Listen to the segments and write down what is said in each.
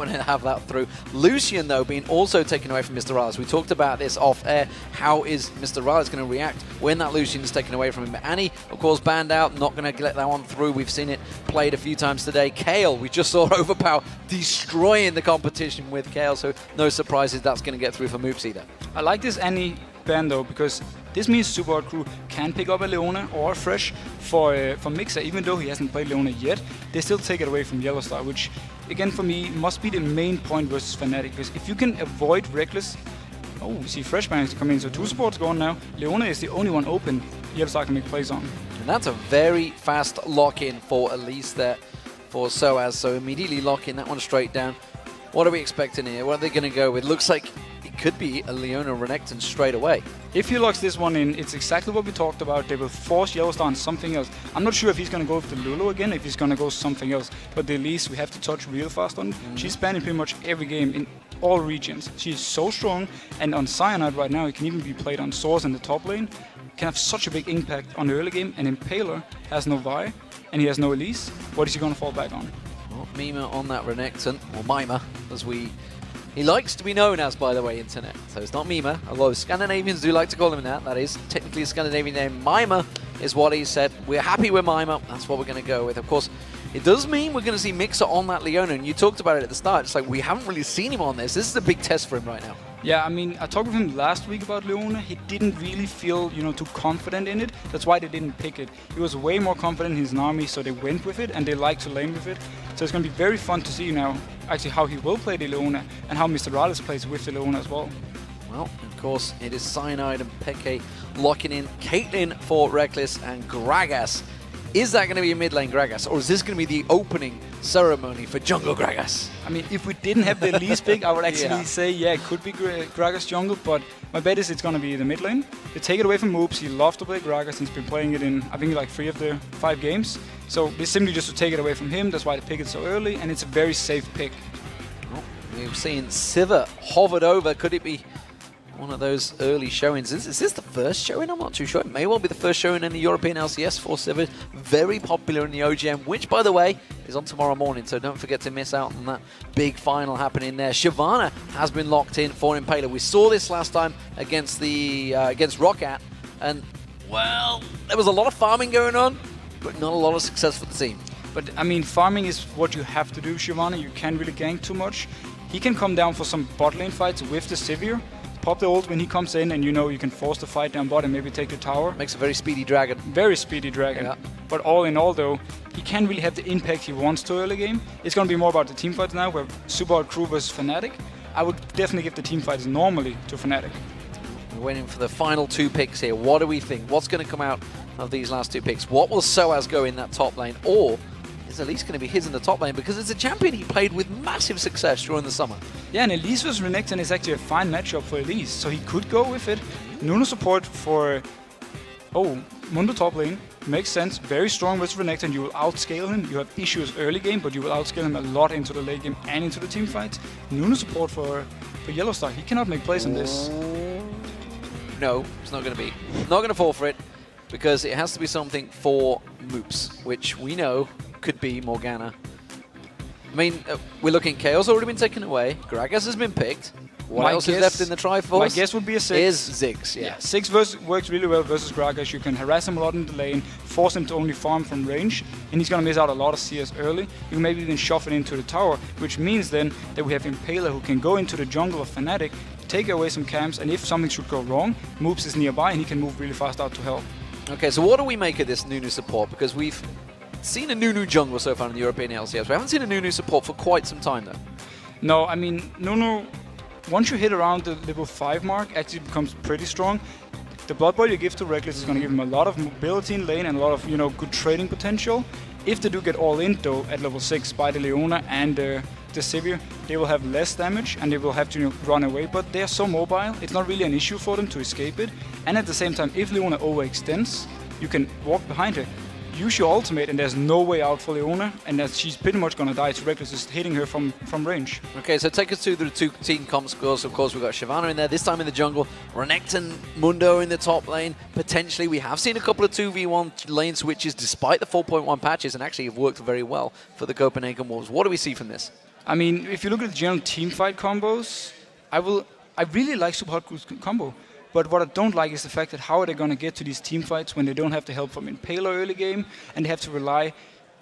want to have that through. Lucian, though, being also taken away from Mr. Riles. We talked about this off air. How is Mr. Riles going to react when that Lucian is taken away from him? Annie, of course, banned out, not going to let that one through. We've seen it played a few times today. Kayle, we just saw Overpower destroying the competition with Kayle, so no surprises that's going to get through for Moops either. I like this Annie ban though, because this means Supa crew can pick up a Leona or a Fresh for Mixer, even though he hasn't played Leona yet. They still take it away from Yellowstar, which again for me must be the main point versus Fnatic, because if you can avoid Reckless. Oh, we see Fresh managed to come in, so 2 supports going now. Leona is the only one open Yellowstar can make plays on. And that's a very fast lock-in for Elise there for Soaz, so immediately lock in that one straight down. What are we expecting here? What are they going to go with? Looks like it could be a Leona Renekton straight away. If he locks this one in, it's exactly what we talked about. They will force Yellowstar on something else. I'm not sure if he's going to go with the Lulu again, if he's going to go something else. But the Elise, we have to touch real fast on. She's banning pretty much every game in all regions. She's so strong, and on Cyanide right now, it can even be played on Source in the top lane. Can have such a big impact on the early game, and Impaler has no Vi, and he has no Elise. What is he going to fall back on? Well, Mima on that Renekton, or Mima, as he likes to be known as, by the way, internet. So it's not Mima, although Scandinavians do like to call him that. That is technically a Scandinavian name. Mima is what he said. We're happy with Mima. That's what we're going to go with. Of course, it does mean we're going to see Mixer on that Leona, and you talked about it at the start. It's like we haven't really seen him on this. This is a big test for him right now. Yeah, I mean, I talked with him last week about Leona. He didn't really feel, too confident in it. That's why they didn't pick it. He was way more confident in his army, so they went with it, and they like to lane with it. So it's going to be very fun to see now, actually, how he will play the Leona, and how Mr. Rales plays with the Leona as well. Well, of course, it is Cyanide and Peke locking in Caitlyn for Reckless and Gragas. Is that going to be a mid lane Gragas, or is this going to be the opening ceremony for Jungle Gragas? I mean, if we didn't have the least pick, I would actually say, yeah, it could be Gragas jungle, but my bet is it's going to be the mid lane. They take it away from Moops. He loves to play Gragas. He's been playing it in, I think, like 3 of the 5 games. So it's simply just to take it away from him. That's why they pick it so early, and it's a very safe pick. Well, we've seen Sivir hovered over. Could it be one of those early showings? Is this the first showing? I'm not too sure. It may well be the first showing in the European LCS for Sivir. Very popular in the OGM, which, by the way, is on tomorrow morning, so don't forget to miss out on that big final happening there. Shyvana has been locked in for Impaler. We saw this last time against the against Roccat, and, well, there was a lot of farming going on, but not a lot of success for the team. But, I mean, farming is what you have to do, Shyvana. You can't really gank too much. He can come down for some bot lane fights with the Sivir. Pop the ult when he comes in, and you can force the fight down bot and maybe take the tower. Makes a very speedy dragon. Very speedy dragon. Yeah. But all in all, though, he can't really have the impact he wants to early game. It's going to be more about the team fights now, where Supa crew versus Fnatic. I would definitely give the team fights normally to Fnatic. We're waiting for the final 2 picks here. What do we think? What's going to come out of these last 2 picks? What will Soaz go in that top lane? Or is Elise going to be his in the top lane, because it's a champion he played with massive success during the summer? Yeah, and Elise vs Renekton is actually a fine matchup for Elise, so he could go with it. Nuno support for Mundo top lane makes sense. Very strong versus Renekton. You will outscale him. You have issues early game, but you will outscale him a lot into the late game and into the team fights. Nuno support for Yellowstar. He cannot make plays on this. No, it's not going to be. Not going to fall for it, because it has to be something for Moops, which we know could be Morgana. I mean, we're looking, Kayle's already been taken away. Gragas has been picked. What else is left in the Triforce? My guess would be a 6. Is Ziggs, yeah. 6 works really well versus Gragas. You can harass him a lot in the lane, force him to only farm from range, and he's going to miss out a lot of CS early. You can maybe even shove it into the tower, which means then that we have Impaler who can go into the jungle of Fnatic, take away some camps, and if something should go wrong, Moops is nearby and he can move really fast out to help. Okay, so what do we make of this Nunu support? Because we've seen a Nunu jungle so far in the European LCS. We haven't seen a Nunu support for quite some time, though. No, I mean, Nunu, once you hit around the level 5 mark, actually becomes pretty strong. The Blood Boil you give to Reckless is going to give him a lot of mobility in lane and a lot of, good trading potential. If they do get all in, though, at level 6 by the Leona and the Sivir, they will have less damage and they will have to run away, but they are so mobile, it's not really an issue for them to escape it. And at the same time, if Leona overextends, you can walk behind her, use your ultimate, and there's no way out for Leona, and that she's pretty much going to die. So Reckless is hitting her from range. Okay, so take us to the 2 team comp scores. Of course, we've got Shyvana in there, this time in the jungle, Renekton, Mundo in the top lane. Potentially, we have seen a couple of 2v1 lane switches despite the 4.1 patches, and actually have worked very well for the Copenhagen Wolves. What do we see from this? I mean, if you look at the general team fight combos, I really like Super Hot Group's combo. But what I don't like is the fact that how are they going to get to these team fights when they don't have the help from Impaler early game, and they have to rely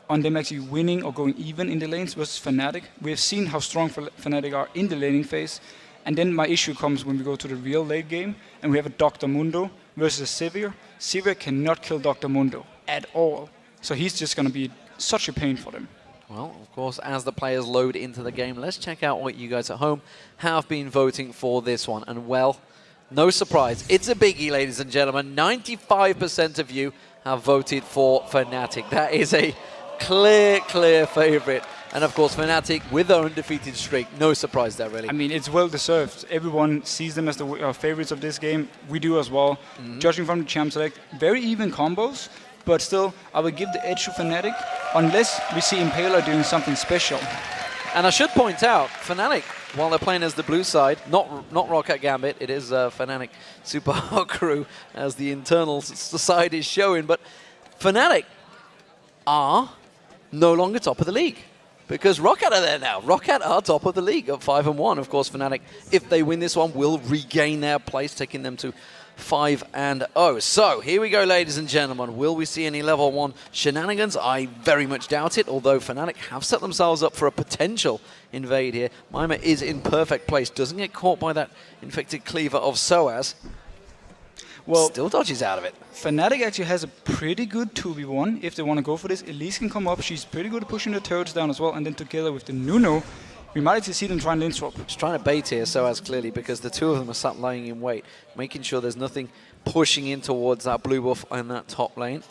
on them actually winning or going even in the lanes versus Fnatic. We have seen how strong Fnatic are in the laning phase, and then my issue comes when we go to the real late game, and we have a Dr. Mundo versus a Sivir. Sivir cannot kill Dr. Mundo at all, so he's just going to be such a pain for them. Well, of course, as the players load into the game, let's check out what you guys at home have been voting for this one. And well, no surprise, it's a biggie, ladies and gentlemen. 95% of you have voted for Fnatic. That is a clear favorite. And of course, Fnatic with their undefeated streak. No surprise there, really. I mean, it's well deserved. Everyone sees them as the favorites of this game. We do as well. Judging from the champ select, very even combos. But still, I will give the edge to Fnatic unless we see Impaler doing something special. And I should point out, Fnatic, while they're playing as the blue side, not Rocket Gambit, it is Fnatic Super Hot Crew, as the internal side is showing. But Fnatic are no longer top of the league, because Rocket are there now. Rocket are top of the league at 5-1. Of course, Fnatic, if they win this one, will regain their place, taking them to 5-0. So here we go, ladies and gentlemen. Will we see any level 1 shenanigans? I very much doubt it, although Fnatic have set themselves up for a potential invade here. Mima is in perfect place, doesn't get caught by that infected cleaver of Soaz. Well, still dodges out of it. Fnatic actually has a pretty good 2v1 if they want to go for this. Elise can come up, she's pretty good at pushing the turrets down as well, and then together with the Nuno, we might actually see them try and lane swap. Just trying to bait here, Soaz clearly, because the two of them are sat lying in wait, making sure there's nothing pushing in towards that blue buff in that top lane.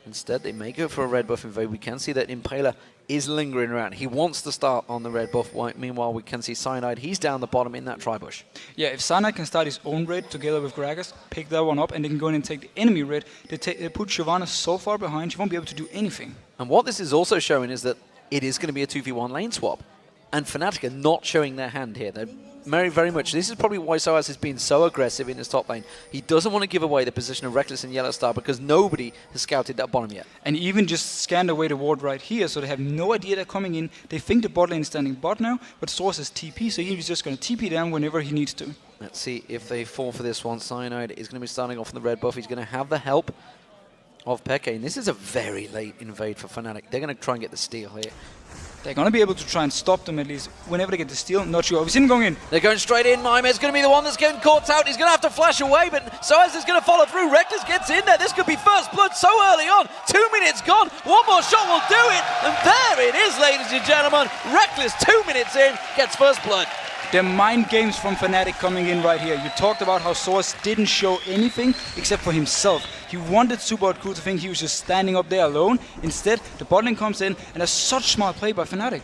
Instead, they may go for a red buff invade. We can see that Impaler is lingering around. He wants to start on the red buff. Meanwhile, we can see Cyanide. He's down the bottom in that tri-bush. Yeah, if Cyanide can start his own red together with Gragas, pick that one up, and they can go in and take the enemy red, they put Shyvana so far behind, she won't be able to do anything. And what this is also showing is that it is going to be a 2v1 lane swap. And Fnatic are not showing their hand here. They're very much. This is probably why Soaz has been so aggressive in his top lane. He doesn't want to give away the position of Reckless and Yellow Star because nobody has scouted that bottom yet. And even just scanned away the ward right here, so they have no idea they're coming in. They think the bot lane is standing bot now, but Source is TP, so he's just going to TP down whenever he needs to. Let's see if they fall for this one. Cyanide is going to be starting off in the red buff. He's going to have the help of Peke. And this is a very late invade for Fnatic. They're going to try and get the steal here. They're going to be able to try and stop them at least whenever they get the steal. Not sure. We've seen them going in. They're going straight in. Mima is going to be the one that's getting caught out. He's going to have to flash away, but Soaz is going to follow through. Reckless gets in there. This could be first blood so early on. 2 minutes gone. One more shot will do it. And there it is, ladies and gentlemen. Reckless, 2 minutes in, gets first blood. The mind games from Fnatic coming in right here. You talked about how Source didn't show anything except for himself. He wanted Super Hot Crew to think he was just standing up there alone. Instead, the bot lane comes in, and that's such smart play by Fnatic.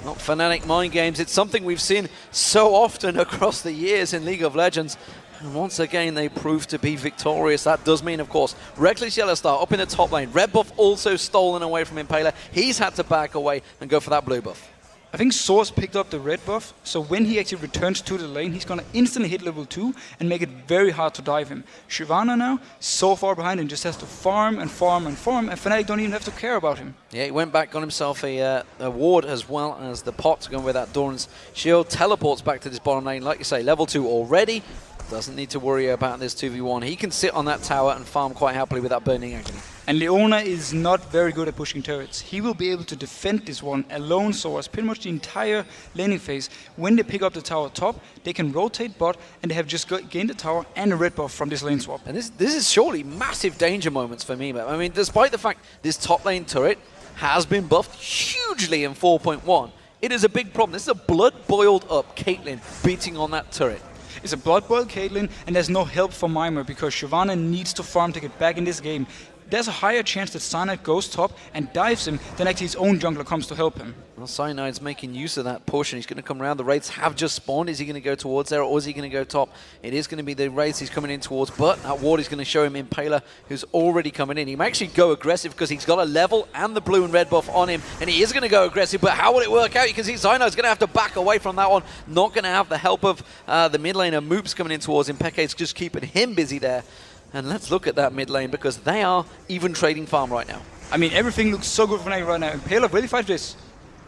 Not Fnatic mind games. It's something we've seen so often across the years in League of Legends. And once again, they prove to be victorious. That does mean, of course, Reckless Yellow Star up in the top lane. Red buff also stolen away from Impaler. He's had to back away and go for that blue buff. I think Source picked up the red buff, so when he actually returns to the lane, he's going to instantly hit level 2 and make it very hard to dive him. Shyvana now, so far behind him, just has to farm and farm and farm, and Fnatic don't even have to care about him. Yeah, he went back, got himself a ward as well as the pot to go with that Doran's shield. Teleports back to this bottom lane, like you say, level 2 already. Doesn't need to worry about this 2v1. He can sit on that tower and farm quite happily with that Burning Agony. And Leona is not very good at pushing turrets. He will be able to defend this one alone, so as pretty much the entire laning phase. When they pick up the tower top, they can rotate bot, and they have just gained the tower and a red buff from this lane swap. And this is surely massive danger moments for Mima. I mean, despite the fact this top lane turret has been buffed hugely in 4.1, it is a big problem. This is a blood-boiled up Caitlyn beating on that turret. It's a blood-boiled Caitlyn, and there's no help for Mima because Shyvana needs to farm to get back in this game. There's a higher chance that Cyanide goes top and dives him than actually his own jungler comes to help him. Well, Cyanide's making use of that push, and he's going to come around. The Wraiths have just spawned. Is he going to go towards there, or is he going to go top? It is going to be the Wraiths he's coming in towards, but that ward is going to show him Impaler, who's already coming in. He may actually go aggressive because he's got a level and the blue and red buff on him, and he is going to go aggressive, but how will it work out? You can see Cyanide's going to have to back away from that one. Not going to have the help of the mid laner. Moops coming in towards him. Peke's just keeping him busy there. And let's look at that mid lane because they are even trading farm right now. I mean, everything looks so good for Fnatic right now. Impaler really fights this.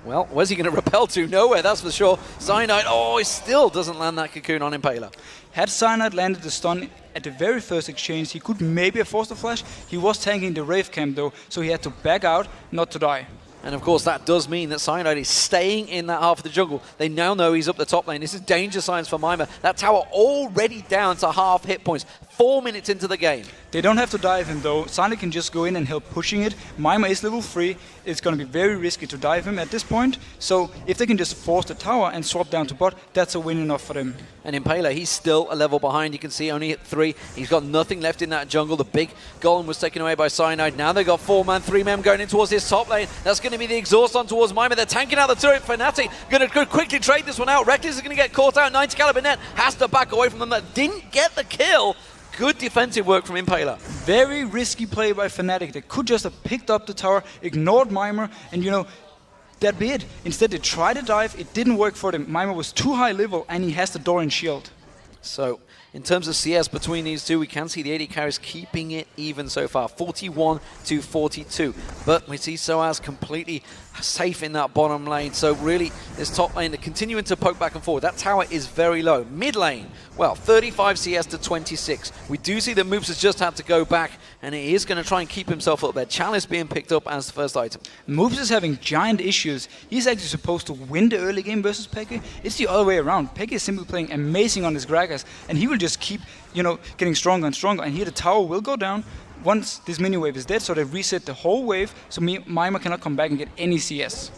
Well, where's he going to repel to? Nowhere, that's for sure. Cyanide, oh, he still doesn't land that cocoon on Impaler. Had Cyanide landed the stun at the very first exchange, he could maybe have forced a flash. He was tanking the Wraith camp though, so he had to back out, not to die. And of course, that does mean that Cyanide is staying in that half of the jungle. They now know he's up the top lane. This is danger signs for Mima. That tower already down to half hit points. 4 minutes into the game. They don't have to dive him though. Cyanide can just go in and help pushing it. Mima is level 3. It's going to be very risky to dive him at this point. So if they can just force the tower and swap down to bot, that's a win enough for them. And Impaler, he's still a level behind. You can see only at 3. He's got nothing left in that jungle. The big golem was taken away by Cyanide. Now they've got 4-man, 3-man going in towards this top lane. That's going to be the exhaust on towards Mima. They're tanking out the turret. Fnatic going to quickly trade this one out. Reckless is going to get caught out. 90 caliber net has to back away from them. That didn't get the kill. Good defensive work from Impaler. Very risky play by Fnatic. They could just have picked up the tower, ignored Mima, and that'd be it. Instead, they tried to dive. It didn't work for them. Mima was too high level, and he has the Dorian shield. So, in terms of CS between these two, we can see the AD carries keeping it even so far, 41 to 42. But we see Soaz completely safe in that bottom lane. So really, this top lane, they're continuing to poke back and forward. That tower is very low. Mid lane, well, 35 CS to 26. We do see that Moops has just had to go back, and he is going to try and keep himself up there. Chalice being picked up as the first item. Moops is having giant issues. He's actually supposed to win the early game versus Peke. It's the other way around. Peke is simply playing amazing on his Gragas, and he will just keep, getting stronger and stronger. And here the tower will go down once this mini wave is dead, so they reset the whole wave, so Mima cannot come back and get any CS.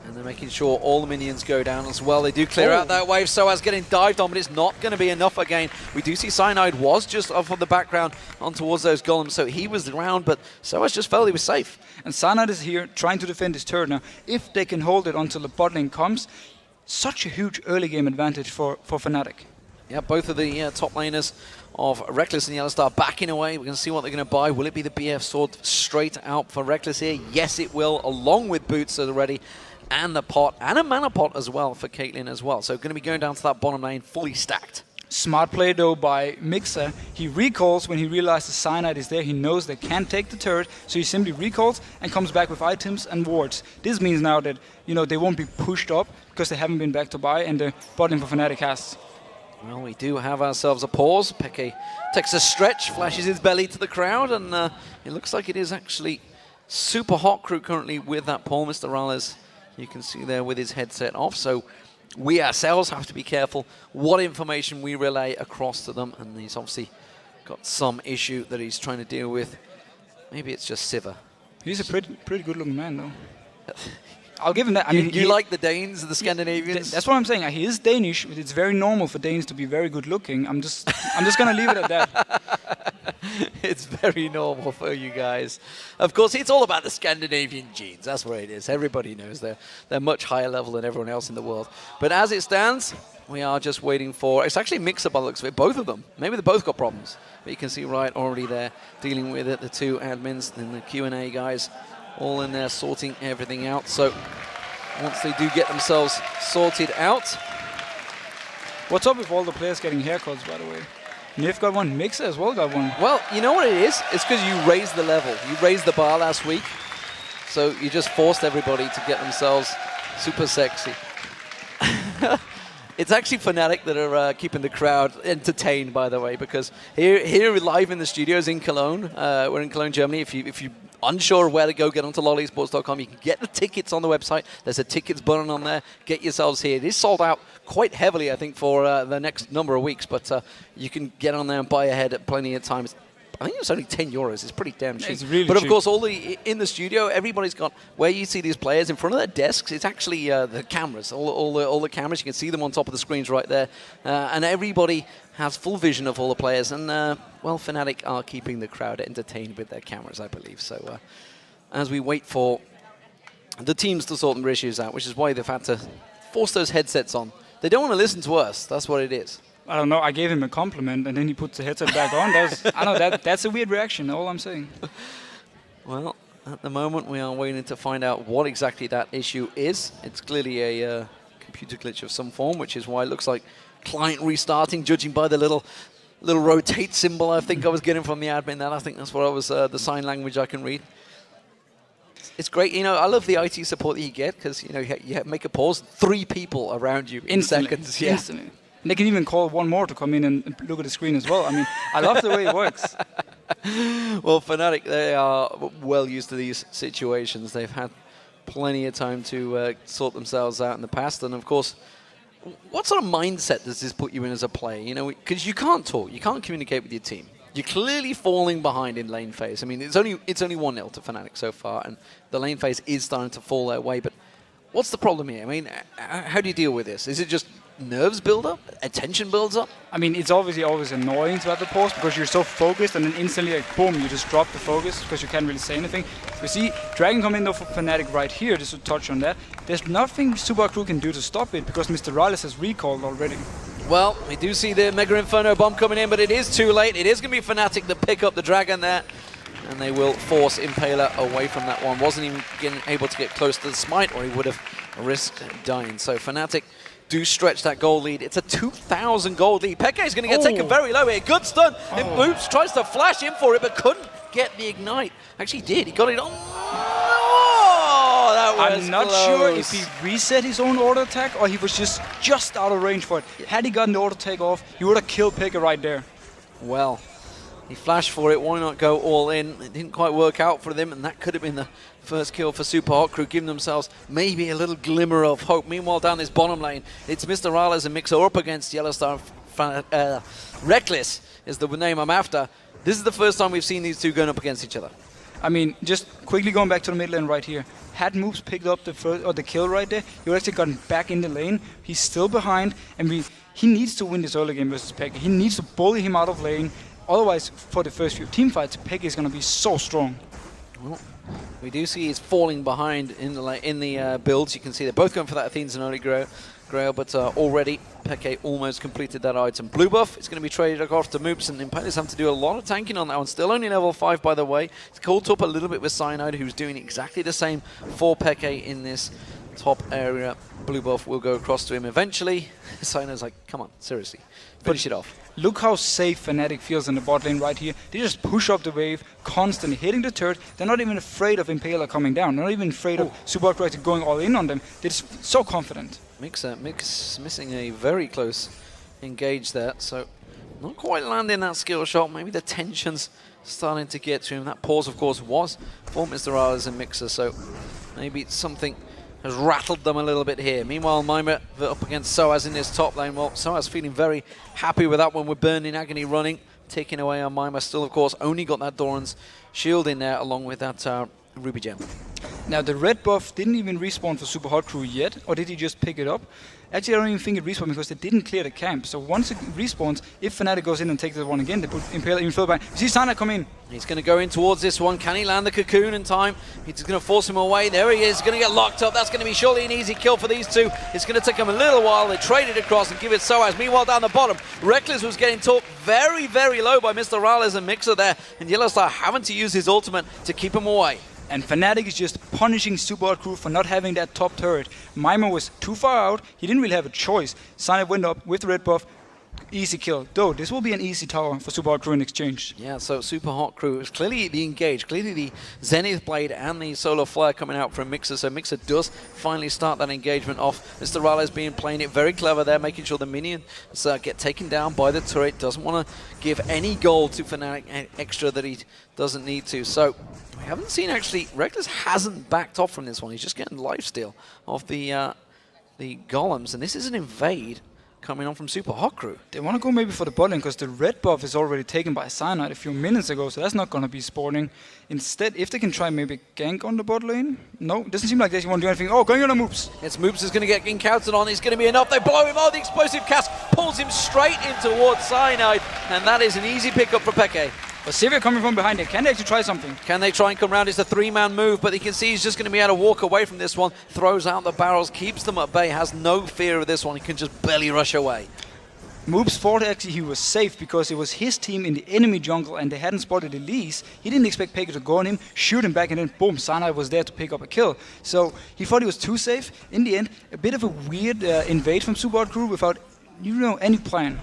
And they're making sure all the minions go down as well. They do clear out that wave. Soaz getting dived on, but it's not going to be enough again. We do see Cyanide was just off on the background on towards those golems, so he was around, but Soaz just felt he was safe. And Cyanide is here trying to defend his turret now. If they can hold it until the bot lane comes, such a huge early game advantage for Fnatic. Yeah, both of the top laners of Reckless and Yellowstar backing away. We're going to see what they're going to buy. Will it be the BF sword straight out for Reckless here? Yes, it will, along with boots already, and the pot, and a mana pot as well for Caitlyn as well. So going to be going down to that bottom lane fully stacked. Smart play though by Mixer. He recalls when he realizes Cyanide is there. He knows they can't take the turret, so he simply recalls and comes back with items and wards. This means now that they won't be pushed up because they haven't been back to buy, and the bot lane for Fnatic has. Well, we do have ourselves a pause. Peke takes a stretch, flashes his belly to the crowd, and it looks like it is actually super hot crew currently with that Paul. Mr. Rales, you can see there with his headset off. So we ourselves have to be careful what information we relay across to them. And he's obviously got some issue that he's trying to deal with. Maybe it's just Siva. He's a pretty good looking man though. I'll give him that. You like the Danes, the Scandinavians? That's what I'm saying. He is Danish. It's very normal for Danes to be very good looking. I'm just going to leave it at that. It's very normal for you guys. Of course, it's all about the Scandinavian genes. That's what it is. Everybody knows they're much higher level than everyone else in the world. But as it stands, we are just waiting for... It's actually a mix by the looks of it. Both of them. Maybe they both got problems. But you can see right already there dealing with it. The two admins and the Q&A guys all in there sorting everything out. So once they do get themselves sorted out... What's up with all the players getting haircuts, by the way? Nif got one, Mixer as well got one. Well, you know what it is? It's because you raised the level. You raised the bar last week. So you just forced everybody to get themselves super sexy. It's actually Fnatic that are keeping the crowd entertained, by the way, because here live in the studios in Cologne, we're in Cologne, Germany. If you're unsure where to go, get onto lolesports.com. You can get the tickets on the website. There's a tickets button on there. Get yourselves here. It is sold out quite heavily, I think, for the next number of weeks, but you can get on there and buy ahead at plenty of times. I think it's only €10. It's pretty damn cheap. It's really but of cheap. course, in the studio, everybody's got where you see these players in front of their desks. It's actually the cameras, all the cameras. You can see them on top of the screens right there, and everybody has full vision of all the players. And well, Fnatic are keeping the crowd entertained with their cameras, I believe. So as we wait for the teams to sort their issues out, which is why they've had to force those headsets on. They don't want to listen to us. That's what it is. I don't know. I gave him a compliment, and then he puts the headset back on. I know that's a weird reaction. All I'm saying. Well, at the moment, we are waiting to find out what exactly that issue is. It's clearly a computer glitch of some form, which is why it looks like client restarting, judging by the little rotate symbol I think I was getting from the admin. I think that's what I was the sign language I can read. It's great. You know, I love the IT support that you get because, you know, you make a pause, 3 people around you in seconds. Yeah. Instantly. And they can even call one more to come in and look at the screen as well. I mean, I love the way it works. Well, Fnatic, they are well used to these situations. They've had plenty of time to sort themselves out in the past. And, of course, what sort of mindset does this put you in as a player? You know, because you can't talk. You can't communicate with your team. You're clearly falling behind in lane phase. I mean, it's only 1-0 to Fnatic so far, and the lane phase is starting to fall their way. But what's the problem here? I mean, how do you deal with this? Is it just nerves build up? Attention builds up? I mean, it's obviously always annoying to have the pause because you're so focused and then instantly, like, boom, you just drop the focus because you can't really say anything. We see Dragon come in though for Fnatic right here, just to touch on that. There's nothing Supa Crew can do to stop it because Mr. Rales has recalled already. Well, we do see the Mega Inferno bomb coming in, but it is too late. It is going to be Fnatic that pick up the Dragon there, and they will force Impaler away from that one. Wasn't even able to get close to the smite, or he would have risked dying. So Fnatic do stretch that gold lead. It's a 2,000 gold lead. Peke is going to get taken very low here. Good stun. It moves, tries to flash in for it, but couldn't get the ignite. Actually did. He got it on. Oh, that was I'm not sure if he reset his own auto attack or he was just out of range for it. Had he gotten the auto take off, he would have killed Peke right there. Well, he flashed for it. Why not go all in? It didn't quite work out for them, and that could have been the first kill for Supa Hot Crew, giving themselves maybe a little glimmer of hope. Meanwhile, down this bottom lane, it's Mr. Rales and Mixer up against Yellowstar. Reckless is the name I'm after. This is the first time we've seen these two going up against each other. I mean, just quickly going back to the mid lane right here. Had Moves picked up the kill right there, he would actually gotten back in the lane. He's still behind, and he needs to win this early game versus Peke. He needs to bully him out of lane. Otherwise, for the first few team fights, Peke is going to be so strong. Well, we do see he's falling behind in the builds. You can see they're both going for that Athene's and Holy Grail, but already Peke almost completed that item. Blue buff is going to be traded off to Moops, and Impaler's having to do a lot of tanking on that one. Still only level 5, by the way. It's caught up a little bit with Cyanide, who's doing exactly the same for Peke in this top area. Blue buff will go across to him eventually. Cyanide's like, come on, seriously, finish it off. Look how safe Fnatic feels in the bot lane right here. They just push up the wave, constantly hitting the turret. They're not even afraid of Impaler coming down. They're not even afraid of Supa Crew going all in on them. They're just so confident. Mix missing a very close engage there, so not quite landing that skill shot. Maybe the tension's starting to get to him. That pause, of course, was for Mr. Rales and Mixer, so maybe something has rattled them a little bit here. Meanwhile, Mima up against Soaz in this top lane. Well, Soaz feeling very happy with that one with Burning Agony running, taking away on Mima. Still, of course, only got that Doran's shield in there along with that Ruby Gem. Now, the red buff didn't even respawn for Supa Hot Crew yet, or did he just pick it up? Actually, I don't even think it respawned because they didn't clear the camp. So once it respawns, if Fnatic goes in and takes the one again, they put Impaler even further back. You see Sana come in. He's going to go in towards this one. Can he land the cocoon in time? He's going to force him away. There he is. Going to get locked up. That's going to be surely an easy kill for these two. It's going to take them a little while. They trade it across and give it Soaz. Meanwhile, down the bottom, Reckless was getting talked very, very low by Mr. Rales and Mixer there. And Yellowstar having to use his ultimate to keep him away. And Fnatic is just punishing Supa Hot Crew for not having that top turret. Mima was too far out. He didn't really have a choice. Sana went up with the red buff. Easy kill. Though, this will be an easy tower for Supa Hot Crew in exchange. Yeah, so Supa Hot Crew is clearly the engage. Clearly the Zenith Blade and the Solar Flare coming out from Mixer. So Mixer does finally start that engagement off. Mr. Rales playing it very clever there, making sure the minions get taken down by the turret. Doesn't want to give any gold to Fnatic extra that he doesn't need to. So we haven't seen actually, Reckless hasn't backed off from this one. He's just getting lifesteal off the golems. And this is an invade coming on from Supa Hot Crew. They want to go maybe for the bot lane because the red buff is already taken by Cyanide a few minutes ago, so that's not going to be spawning. Instead, if they can try maybe gank on the bot lane. No, doesn't seem like they want to do anything. Oh, going on a Moops. It's Moops is going to get encountered on. It's going to be enough. They blow him. Oh, the explosive cast pulls him straight in towards Cyanide, and that is an easy pickup for Peke. But Sivir coming from behind it. Can they actually try something? Can they try and come around? It's a 3-man move, but you can see he's just going to be able to walk away from this one. Throws out the barrels, keeps them at bay, has no fear of this one. He can just barely rush away. Moops thought actually he was safe because it was his team in the enemy jungle and they hadn't spotted Elise. He didn't expect Peke to go on him, shoot him back, and then boom, Cyanide was there to pick up a kill. So he thought he was too safe. In the end, a bit of a weird invade from Supa Hot Crew without any plan.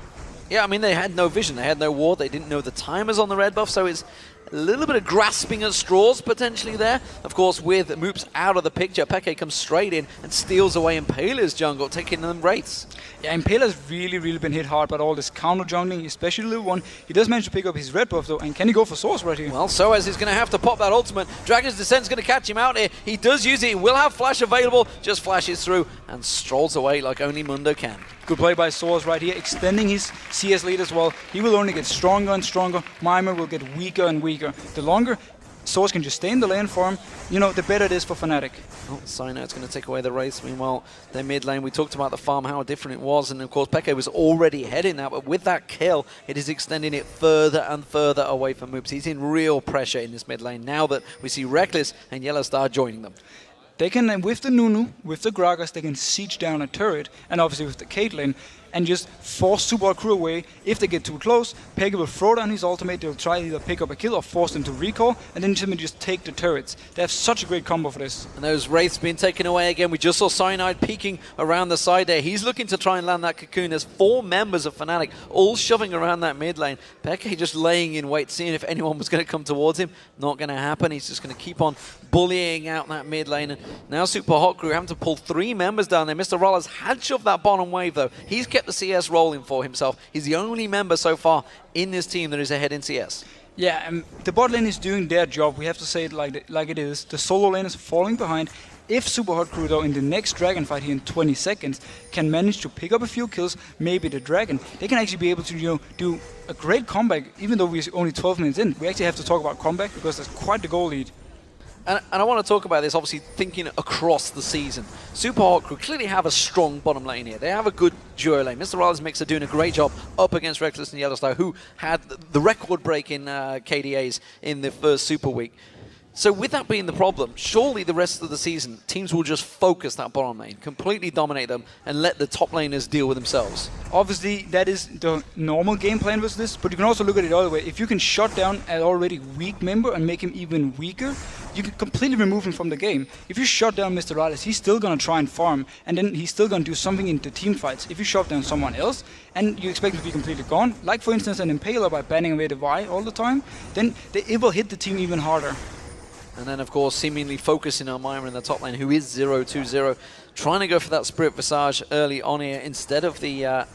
Yeah, I mean, they had no vision, they had no ward, they didn't know the timers on the red buff, so it's a little bit of grasping at straws potentially there. Of course, with Moops out of the picture, Peke comes straight in and steals away Impala's jungle, taking them wraiths. Yeah, Impala's really been hit hard by all this counter jungling, especially Level 1. He does manage to pick up his red buff though, and can he go for source right here? Well, Soaz is going to have to pop that ultimate. Dragon's Descent's going to catch him out here. He does use it, he will have flash available, just flashes through and strolls away like only Mundo can. Good play by Soaz right here, extending his CS lead as well. He will only get stronger and stronger. Mimir will get weaker and weaker. The longer Soaz can just stay in the lane for him, you know, the better it is for Fnatic. Oh, Cynode's going to take away the race. Meanwhile, their mid lane, we talked about the farm, how different it was, and of course Peke was already heading that, but with that kill, it is extending it further and further away from Moops. He's in real pressure in this mid lane now that we see Reckless and Yellowstar joining them. They can, with the Nunu, with the Gragas, they can siege down a turret, and obviously with the Caitlyn, and just force Supa crew away. If they get too close, Peke will throw down his ultimate, they'll try to either pick up a kill or force them to recall, and then simply just take the turrets. They have such a great combo for this. And those wraiths being taken away again. We just saw Cyanide peeking around the side there. He's looking to try and land that cocoon. There's 4 members of Fnatic all shoving around that mid lane. Peke just laying in wait, seeing if anyone was going to come towards him. Not going to happen. He's just going to keep on bullying out that mid lane. And now Super Hot Crew having to pull 3 members down there. Mr. Rollers had shoved that bottom wave though. He's kept the CS rolling for himself. He's the only member so far in this team that is ahead in CS. Yeah, the bot lane is doing their job. We have to say it like it is. The solo lane is falling behind. If Super Hot Crew, though, in the next dragon fight here in 20 seconds, can manage to pick up a few kills, maybe the dragon, they can actually be able to, you know, do a great comeback. Even though we're only 12 minutes in, we actually have to talk about comeback because that's quite the goal lead. And I want to talk about this, obviously, thinking across the season. Super Hot Crew clearly have a strong bottom lane here. They have a good duo lane. Mr. Riley's Mix are doing a great job up against Reckless and Yellowstar, who had the record-breaking KDAs in the first Super Week. So with that being the problem, surely the rest of the season, teams will just focus that bottom lane, completely dominate them, and let the top laners deal with themselves. Obviously, that is the normal game plan with this, but you can also look at it the other way. If you can shut down an already weak member and make him even weaker, you can completely remove him from the game. If you shut down Mr. Rales, he's still going to try and farm, and then he's still going to do something in the team fights. If you shut down someone else, and you expect him to be completely gone, like for instance an Impaler by banning away the Vi all the time, then it will hit the team even harder. And then, of course, seemingly focusing on Mimir in the top lane, who is 0-2-0, trying to go for that Spirit Visage early on here instead of the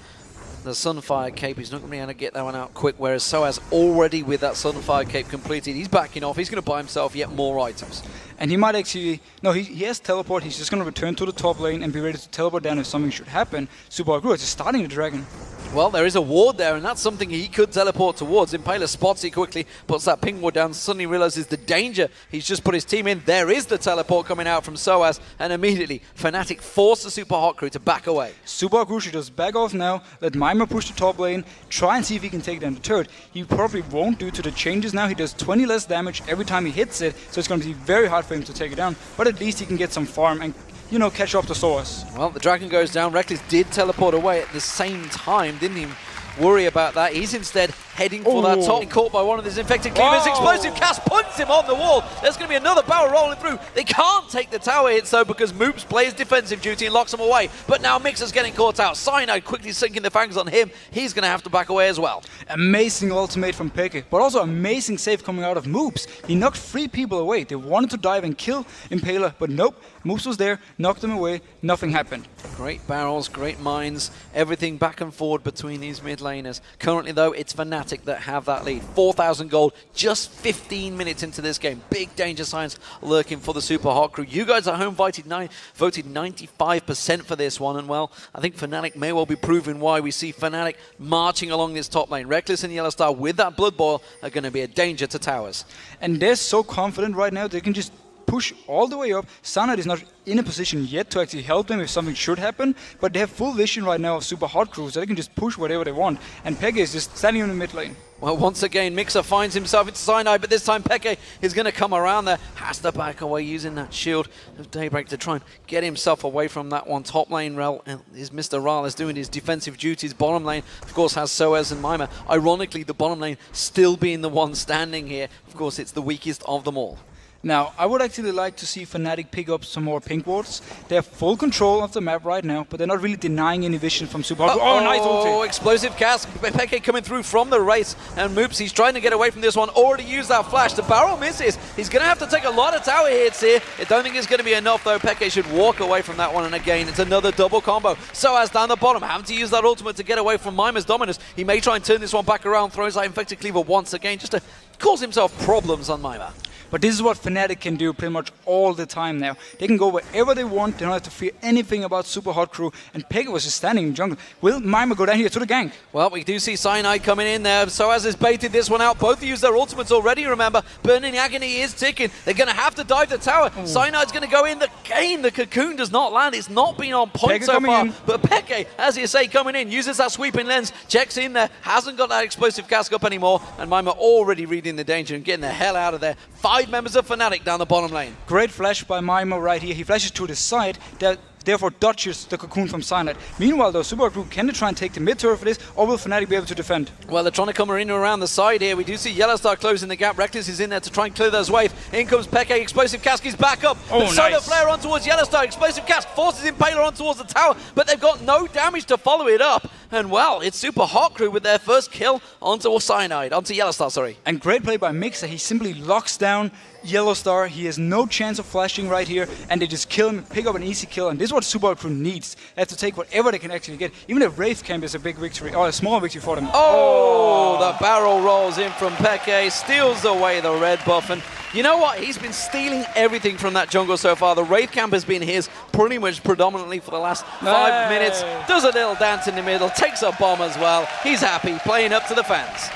Sunfire Cape. He's not going to be able to get that one out quick, whereas Soaz already with that Sunfire Cape completed. He's backing off. He's going to buy himself yet more items. And he might actually... No, he has teleport. He's just going to return to the top lane and be ready to teleport down if something should happen. Super Agro is just starting the dragon. Well, there is a ward there, and that's something he could teleport towards. Impaler spots it quickly, puts that ping ward down, suddenly realizes the danger. He's just put his team in. There is the teleport coming out from Soaz, and immediately Fnatic force the Super Hot Crew to back away. Super Hot Crew should just back off now, let Mimir push the top lane, try and see if he can take down the turret. He probably won't due to the changes now. He does 20 less damage every time he hits it, so it's going to be very hard for him to take it down, but at least he can get some farm and, you know, catch up to Soaz. Well, the dragon goes down. Reckless did teleport away at the same time. Didn't even worry about that. He's instead heading for that top. Caught by one of these infected cleavers. Explosive cast punts him on the wall. There's going to be another barrel rolling through. They can't take the tower hits though because Moops plays defensive duty and locks him away. But now Mixer's getting caught out. Cyanide quickly sinking the fangs on him. He's going to have to back away as well. Amazing ultimate from Peke, but also amazing save coming out of Moops. He knocked 3 people away. They wanted to dive and kill Impaler, but nope. Moops was there, knocked them away, nothing happened. Great barrels, great mines, everything back and forward between these mid laners. Currently though, it's Fnatic that have that lead. 4,000 gold, just 15 minutes into this game. Big danger signs lurking for the Super Hot Crew. You guys at home voted 95% for this one, and well, I think Fnatic may well be proving why we see Fnatic marching along this top lane. Reckless and Yellowstar with that Blood Boil are going to be a danger to towers. And they're so confident right now, they can just push all the way up. Sanad is not in a position yet to actually help them if something should happen, but they have full vision right now of Super Hot Crew, so they can just push whatever they want. And Peke is just standing in the mid lane. Well, once again, Mixer finds himself into Cyanide, but this time Peke is going to come around there. Has to back away using that shield of Daybreak to try and get himself away from that one top lane. And is Mr. Rales doing his defensive duties. Bottom lane, of course, has Soaz and Mimir. Ironically, the bottom lane still being the one standing here. Of course, it's the weakest of them all. Now, I would actually like to see Fnatic pick up some more pink wards. They have full control of the map right now, but they're not really denying any vision from Supa. Oh, nice ulti. Explosive cast. Peke coming through from the race, and Moops, he's trying to get away from this one. Already used that flash. The barrel misses. He's going to have to take a lot of tower hits here. I don't think it's going to be enough, though. Peke should walk away from that one, and again, it's another double combo. So as down the bottom, having to use that ultimate to get away from Mimer's dominance. He may try and turn this one back around, throws that Infected Cleaver once again, just to cause himself problems on Mimer. But this is what Fnatic can do pretty much all the time now. They can go wherever they want. They don't have to fear anything about Super Hot Crew. And Peke was just standing in jungle. Will Mimer go down here to the gank? Well, we do see Cyanide coming in there. Soaz has baited this one out. Both use their ultimates already, remember. Burning Agony is ticking. They're going to have to dive the tower. Ooh. Cyanide's going to go in. The cocoon does not land. It's not been on point Peke so far. in. But Peke, as you say, coming in, uses that sweeping lens, checks in there, hasn't got that explosive cask up anymore. And Mimer already reading the danger and getting the hell out of there. 5 members of Fnatic down the bottom lane. Great flash by Mimer right here. He flashes to the side, that therefore dodges the cocoon from Cyanide. Meanwhile, though, Super Group, can they try and take the mid turret for this, or will Fnatic be able to defend? Well, they're trying to come in and around the side here. We do see Yellowstar closing the gap. Reckless is in there to try and clear those wave. In comes Peke. Explosive Cask is back up. Oh, Solar nice. Flare on towards Yellowstar. Explosive Cask forces Impaler on towards the tower, but they've got no damage to follow it up. And well, it's Super Hot Crew with their first kill onto Yellowstar, sorry. And great play by Mixer. He simply locks down Yellowstar. He has no chance of flashing right here, and they just kill him, pick up an easy kill, and this is what Super Crew needs. They have to take whatever they can actually get. Even a Wraith Camp is a big victory, or a small victory for them. Oh, the barrel rolls in from Peke, steals away the red buff, and you know what? He's been stealing everything from that jungle so far. The Wraith Camp has been his pretty much predominantly for the last 5 minutes. Does a little dance in the middle, takes a bomb as well. He's happy, playing up to the fans.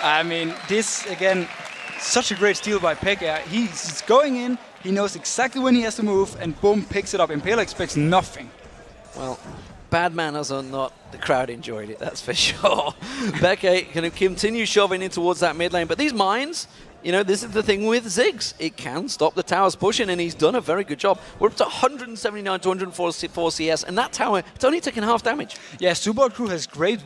I mean, this, again, such a great steal by Peke. He's going in, he knows exactly when he has to move, and boom, picks it up. Impaler expects nothing. Well, bad manners or not, the crowd enjoyed it, that's for sure. Peke can continue shoving in towards that mid lane, but these mines, you know, this is the thing with Ziggs. It can stop the towers pushing, and he's done a very good job. We're up to 179 to 144 CS, and that tower, it's only taking half damage. Yeah, Super Crew has great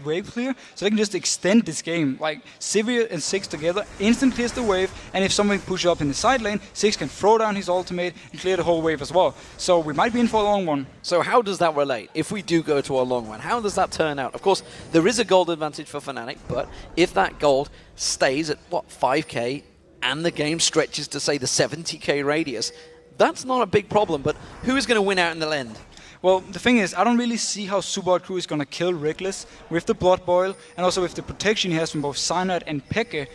wave clear, so they can just extend this game. Like, Sivir and Ziggs together instant clears the wave, and if someone pushes up in the side lane, Ziggs can throw down his ultimate and clear the whole wave as well. So we might be in for a long one. So how does that relate? If we do go to a long one, how does that turn out? Of course, there is a gold advantage for Fnatic, but if that gold stays at, what, 5k, and the game stretches to, say, the 70k radius, that's not a big problem, but who is going to win out in the end? Well, the thing is, I don't really see how Super Crew is going to kill Reckless with the Blood Boil, and also with the protection he has from both Cyanide and Peke.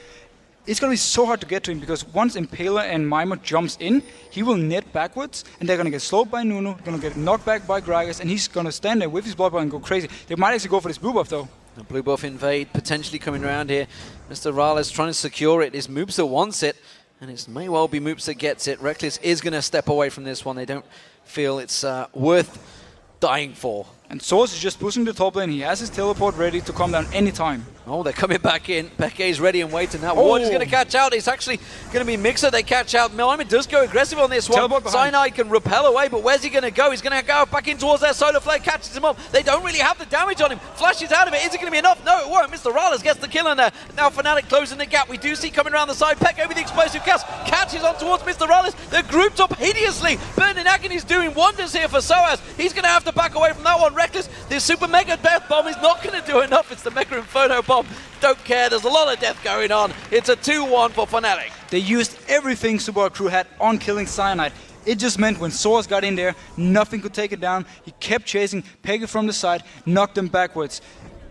It's going to be so hard to get to him, because once Impaler and Mimer jumps in, he will net backwards, and they're going to get slowed by Nunu, going to get knocked back by Gragas, and he's going to stand there with his Blood Boil and go crazy. They might actually go for this blue buff, though. The blue buff invade potentially coming around here. Mr. Rales trying to secure it. It's Moops that wants it, and it may well be Moops that gets it. Reckless is going to step away from this one. They don't feel it's worth dying for. And Source is just pushing the top lane. He has his teleport ready to come down anytime. Oh, they're coming back in. Peke is ready and waiting now. Ward is going to catch out. It's actually going to be Mixer. They catch out. Mimer does go aggressive on this one. Cyanide can repel away, but where's he going to go? He's going to go back in towards their Solar Flare, catches him up. They don't really have the damage on him. Flashes out of it. Is it going to be enough? No, it won't. Mr. Rales gets the kill in there. Now Fnatic closing the gap. We do see coming around the side. Peke with the explosive cast. Catches on towards Mr. Rales. They're grouped up hideously. Burning Agony's doing wonders here for Soaz. He's going to have to back away from that one. Reckless. This Super Mega Death Bomb is not going to do enough. It's the Mega Inferno Bomb. Don't care, there's a lot of death going on. It's a 2-1 for Fnatic. They used everything Super Crew had on killing Cyanide. It just meant when Source got in there, nothing could take it down. He kept chasing, Peke from the side, knocked them backwards.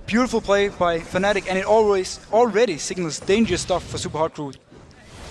Beautiful play by Fnatic, and it already signals dangerous stuff for Super Hot Crew.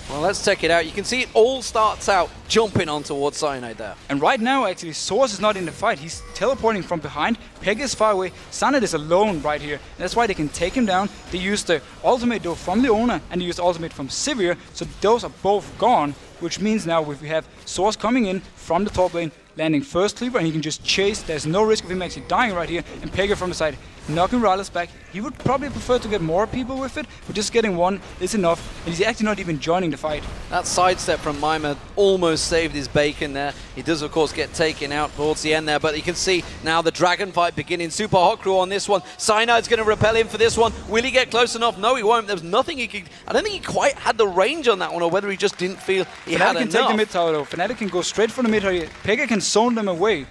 Well, let's check it out. You can see it all starts out jumping on towards Cyanide there. And right now, actually, Source is not in the fight. He's teleporting from behind. Peke is far away. Cyanide is alone right here. And that's why they can take him down. They use the ultimate, though, from Leona, and they use the ultimate from Sivir. So those are both gone, which means now if we have Source coming in from the top lane, landing first cleaver, and he can just chase. There's no risk of him actually dying right here. And Pega from the side, knocking Rallis back. He would probably prefer to get more people with it, but just getting one is enough. And he's actually not even joining the fight. That sidestep from Mima almost saved his bacon there. He does, of course, get taken out towards the end there, but you can see now the dragon fight beginning. Super Hot Crew on this one. Cyanide's going to repel him for this one. Will he get close enough? No, he won't. There's nothing he could... I don't think he quite had the range on that one, or whether he just didn't feel he had enough. Fnatic can take the mid tower though. Fnatic can go straight for the mid tower. Pega can zone them away,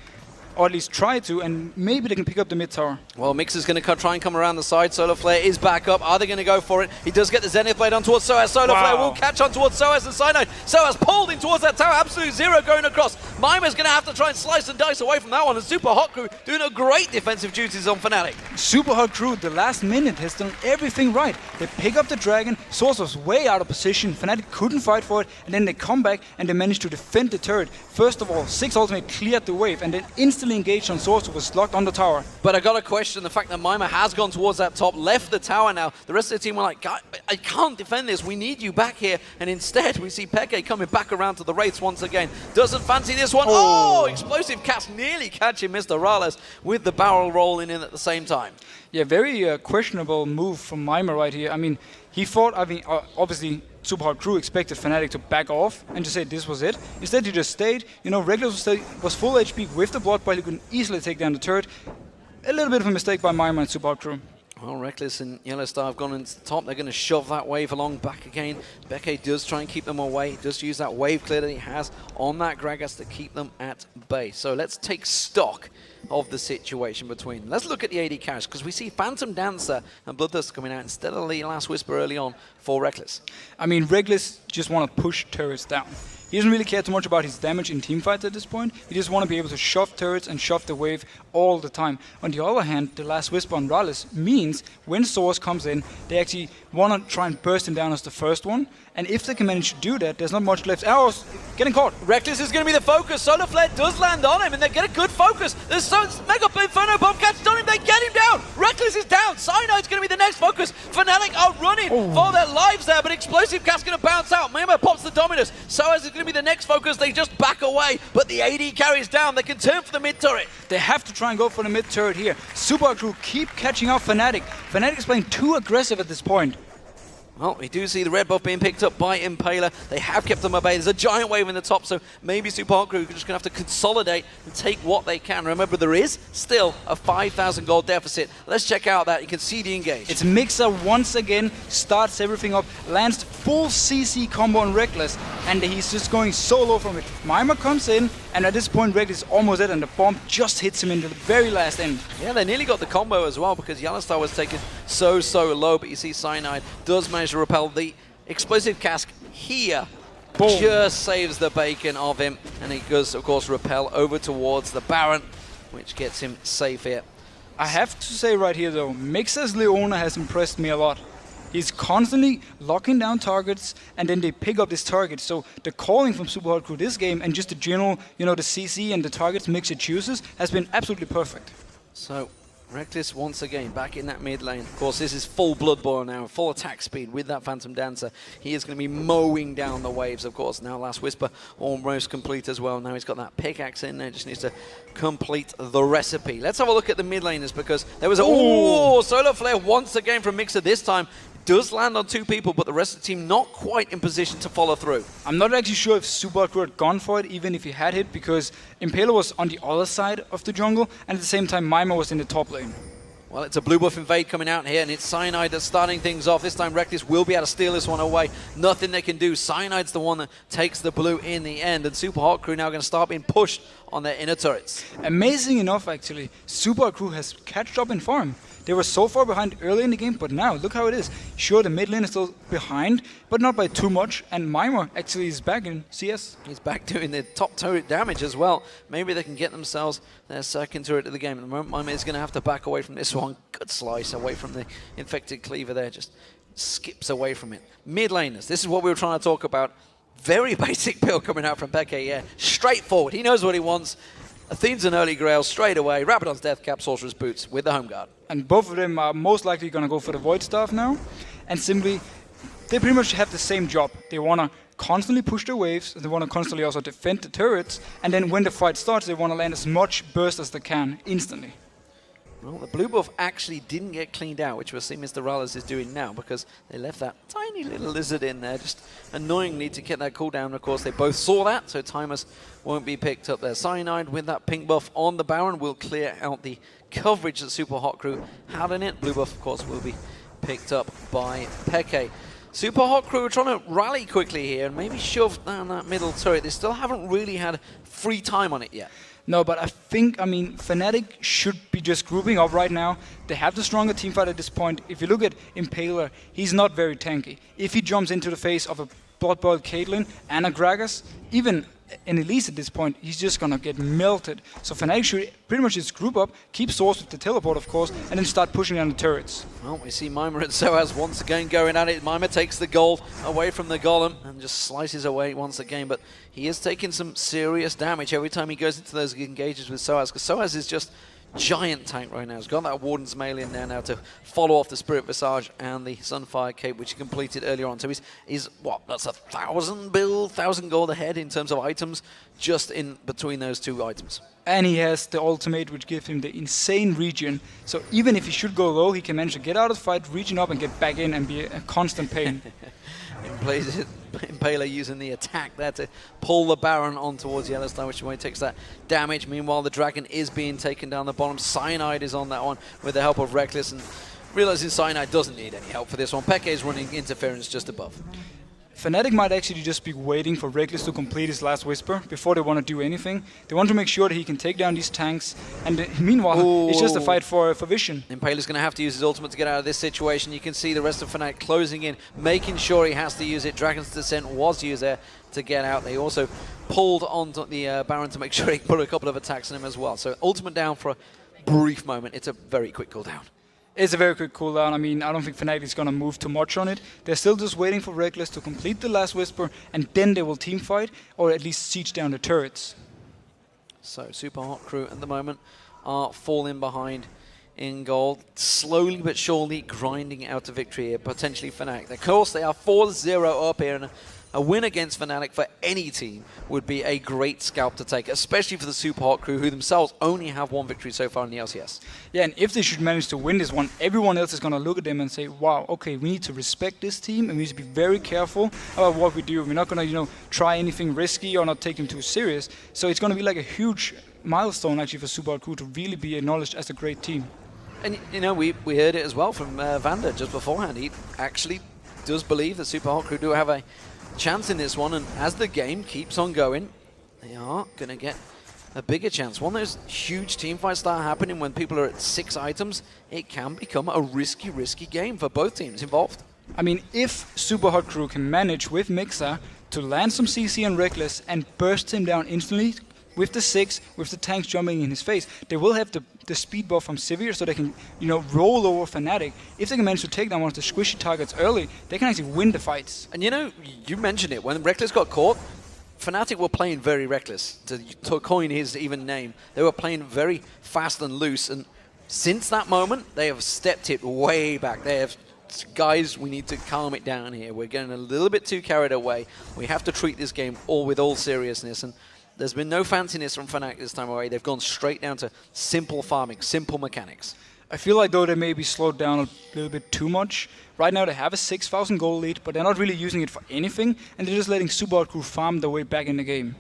or at least try to, and maybe they can pick up the mid tower. Well, Mixer's going to try and come around the side. Solar Flare is back up. Are they going to go for it? He does get the Zenith Blade on towards Soaz. Solar Flare will catch on towards Soaz and Cyanide. Soaz pulled in towards that tower. Absolute Zero going across. Mima's going to have to try and slice and dice away from that one. And Super Hot Crew doing a great defensive duties on Fnatic. Super Hot Crew, the last minute, has done everything right. They pick up the dragon. Source was way out of position. Fnatic couldn't fight for it. And then they come back and they managed to defend the turret. First of all, 6 ultimate cleared the wave and then instantly engaged on Source, who was locked on the tower. But I got to question the fact that Mima has gone towards that top, left the tower now. The rest of the team were like, I can't defend this. We need you back here. And instead, we see Peke coming back around to the Wraiths once again. Doesn't fancy this one. Oh, explosive cast nearly catching Mr. Rallis with the barrel rolling in at the same time. Yeah, very questionable move from Mima right here. I mean, he thought, obviously, Super Hot Crew expected Fnatic to back off and just say this was it. Instead, he just stayed. You know, Reckless was full HP with the Blood Boil. He could easily take down the turret. A little bit of a mistake by Mima and Super Hot Crew. Well, Reckless and Yellow Star have gone into the top. They're going to shove that wave along back again. Bekke does try and keep them away. He does use that wave clear that he has on that Gragas to keep them at bay. So let's take stock of the situation between them. Let's look at the AD carries, because we see Phantom Dancer and Bloodthirster coming out instead of the Last Whisper early on for Reckless. I mean, Reckless just want to push turrets down. He doesn't really care too much about his damage in teamfights at this point. He just want to be able to shove turrets and shove the wave all the time. On the other hand, the Last Whisper on Rallis means when Source comes in, they actually want to try and burst him down as the first one. And if they can manage to do that, there's not much left. Arrows getting caught. Reckless is going to be the focus. Solar Flare does land on him, and they get a good focus. There's Mega Inferno Bomb catches on him. They get him down. Reckless is down. Cyanide's going to be the next focus. Fnatic are running for their lives there, but Explosive Cast going to bounce out. Mima pops the Dominus. Soaz is going to be the next focus. They just back away, but the AD carries down. They can turn for the mid turret. They have to try and go for the mid turret here. Super Crew keep catching up Fnatic. Fnatic is playing too aggressive at this point. Well, we do see the red buff being picked up by Impaler. They have kept them at bay. There's a giant wave in the top, so maybe Super Hot Crew are just going to have to consolidate and take what they can. Remember, there is still a 5,000 gold deficit. Let's check out that. You can see the engage. It's Mixer once again, starts everything up, lands full CC combo on Reckless, and he's just going solo from it. Mima comes in, and at this point, Reckless is almost dead, and the bomb just hits him in the very last end. Yeah, they nearly got the combo as well, because Yellowstar was taken so low, but you see Cyanide does manage to repel the Explosive Cask here. Boom. Just saves the bacon of him, and he does, of course, repel over towards the Baron, which gets him safe here. I have to say right here, though, Mixer's Leona has impressed me a lot. He's constantly locking down targets, and then they pick up this target. So the calling from Super Hot Crew this game, and just the general, you know, the CC and the targets Mixer chooses, has been absolutely perfect. So Reckless once again back in that mid lane. Of course, this is full Blood Boil now, full attack speed with that Phantom Dancer. He is going to be mowing down the waves, of course. Now Last Whisper almost complete as well. Now he's got that pickaxe in there, just needs to complete the recipe. Let's have a look at the mid laners, because there was a Solar Flare once again from Mixer this time. Does land on 2 people, but the rest of the team not quite in position to follow through. I'm not actually sure if Super Crew had gone for it, even if he had hit, because Impaler was on the other side of the jungle, and at the same time Mima was in the top lane. Well, it's a blue buff invade coming out here, and it's Cyanide that's starting things off. This time Reckless will be able to steal this one away. Nothing they can do. Cyanide's the one that takes the blue in the end, and Super Hot Crew now going to start being pushed on their inner turrets. Amazing enough, actually, Super Crew has catched up in farm. They were so far behind early in the game, but now, look how it is. Sure, the mid lane is still behind, but not by too much, and Mima actually is back in CS. He's back doing the top turret damage as well. Maybe they can get themselves their second turret of the game. At the moment, Mima is going to have to back away from this one. Good slice away from the infected cleaver there, just skips away from it. Mid laners, this is what we were trying to talk about. Very basic build coming out from Bekke, yeah. Straightforward, he knows what he wants. Athene's an early grail straight away. Rabadon's Death Cap, Sorcerer's Boots with the Home Guard. And both of them are most likely going to go for the Void Staff now. And simply, they pretty much have the same job. They want to constantly push their waves, they want to constantly also defend the turrets, and then when the fight starts, they want to land as much burst as they can instantly. Well, the blue buff actually didn't get cleaned out, which we'll see Mr. Rallis is doing now, because they left that tiny little lizard in there, just annoyingly to get that cooldown. Of course, they both saw that, so timers won't be picked up there. Cyanide with that pink buff on the Baron will clear out the coverage that Super Hot Crew had in it. Blue buff, of course, will be picked up by Peke. Super Hot Crew are trying to rally quickly here and maybe shove down that middle turret. They still haven't really had free time on it yet. No, but I mean, Fnatic should be just grouping up right now. They have the stronger teamfight at this point. If you look at Impaler, he's not very tanky. If he jumps into the face of a Blood Boiled Caitlyn and a Gragas, even an Elise at this point, he's just gonna get melted. So Fnatic should pretty much just group up, keep Source with the teleport, of course, and then start pushing down the turrets. Well, we see Mima and Soaz once again going at it. Mima takes the gold away from the Golem and just slices away once again, but he is taking some serious damage every time he goes into those engages with Soaz, because Soaz is just giant tank right now. He's got that Warden's Mail in there now to follow off the Spirit Visage and the Sunfire Cape, which he completed earlier on. So he's what, that's 1,000 gold ahead in terms of items, just in between those two items. And he has the ultimate, which gives him the insane regen. So even if he should go low, he can manage to get out of the fight, regen up, and get back in and be a constant pain. Impaler using the attack there to pull the Baron on towards Yellowstone, which is why he takes that damage. Meanwhile, the Dragon is being taken down the bottom. Cyanide is on that one with the help of Reckless, and realizing Cyanide doesn't need any help for this one. Peke is running interference just above. Fnatic might actually just be waiting for Reckless to complete his last Whisper before they want to do anything. They want to make sure that he can take down these tanks, and meanwhile, it's just a fight for vision. Impaler's going to have to use his ultimate to get out of this situation. You can see the rest of Fnatic closing in, making sure he has to use it. Dragon's Descent was used there to get out. They also pulled on the Baron to make sure he put a couple of attacks on him as well. So ultimate down for a brief moment. It's a very quick cooldown. It's a very quick cooldown. I mean, I don't think Fnatic is going to move too much on it. They're still just waiting for Reckless to complete the last Whisper, and then they will teamfight, or at least siege down the turrets. So, Super Hot Crew at the moment are falling behind in gold. Slowly but surely grinding out a victory here, potentially Fnatic. Of course, they are 4-0 up here, and a win against Fnatic for any team would be a great scalp to take, especially for the Super Hot Crew, who themselves only have one victory so far in the LCS. Yeah, and if they should manage to win this one, everyone else is going to look at them and say, wow, okay, we need to respect this team, and we need to be very careful about what we do. We're not going to, try anything risky or not take them too serious. So it's going to be like a huge milestone, actually, for Super Hot Crew to really be acknowledged as a great team. And, we heard it as well from Vander just beforehand. He actually does believe that Super Hot Crew do have a chance in this one, and as the game keeps on going, they are going to get a bigger chance. When those huge team fights start happening, when people are at 6 items, it can become a risky game for both teams involved. I mean, if Super Hot Crew can manage with Mixer to land some CC and Reckless and burst him down instantly with the 6, with the tanks jumping in his face, they will have the speed buff from Sivir, so they can, roll over Fnatic. If they can manage to take down one of the squishy targets early, they can actually win the fights. And you mentioned it, when Reckless got caught, Fnatic were playing very reckless, to coin his even name. They were playing very fast and loose, and since that moment, they have stepped it way back. They have, guys, we need to calm it down here. We're getting a little bit too carried away. We have to treat this game with all seriousness, and there's been no fanciness from Fnatic this time away. They've gone straight down to simple farming, simple mechanics. I feel like, though, they may be slowed down a little bit too much. Right now, they have a 6,000 gold lead, but they're not really using it for anything, and they're just letting Super Hot Crew farm their way back in the game.